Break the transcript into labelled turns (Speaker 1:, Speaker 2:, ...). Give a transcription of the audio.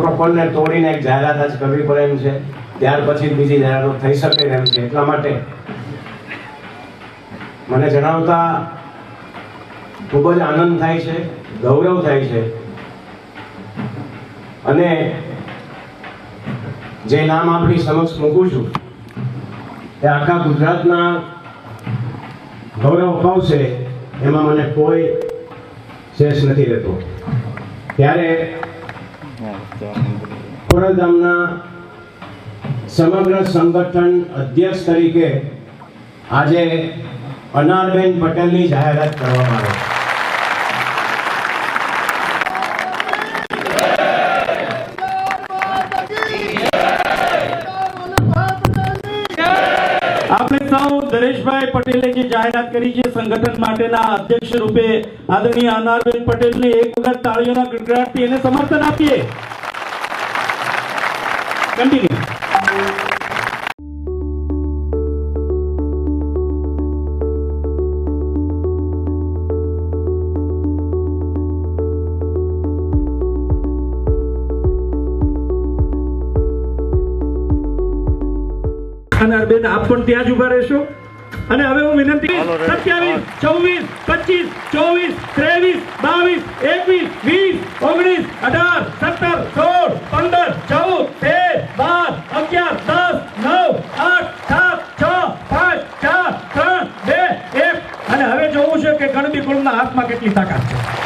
Speaker 1: પ્રોટોકોલને તોડીને એક જાહેરાત જ કરવી પડે એમ છે, ત્યાર પછી બીજી જાહેરાત થઈ શકે એમ છે. એટલા માટે મને જણાવતા ખૂબ જ આનંદ થાય છે, ગૌરવ થાય છે. અને જે નામ આપણી સમક્ષ મૂકું છું એ આખા ગુજરાતના ગૌરવ અપાવશે એમાં મને કોઈ શેષ નથી રહેતો. ત્યારે ખોડલધામના સમગ્ર સંગઠન અધ્યક્ષ તરીકે આજે અનારબેન પટેલની જાહેરાત કરવામાં આવે.
Speaker 2: આપણે સૌ દરેશભાઈ પટેલે જે જાહેરાત કરી છે સંગઠન માટેના અધ્યક્ષ રૂપે આદરણીય અનારબેન પટેલને એક વખત તાળીઓના ગડગડાટથી એને સમર્થન આપીએ. કન્ટિન્યુ. અનારબેન આપ પણ ત્યાં જ ઉભા રહેશો. અને હવે હું વિનંતી 27, 24, 25, 24, 23, 22, 21, 20, 18, 17, 16, 15, 14, 15, 16, 17, 6, 5, 4, 3, 2, 1. અને હવે જોવું છે કે ગણબી કુળના હાથમાં કેટલી તાકાત છે.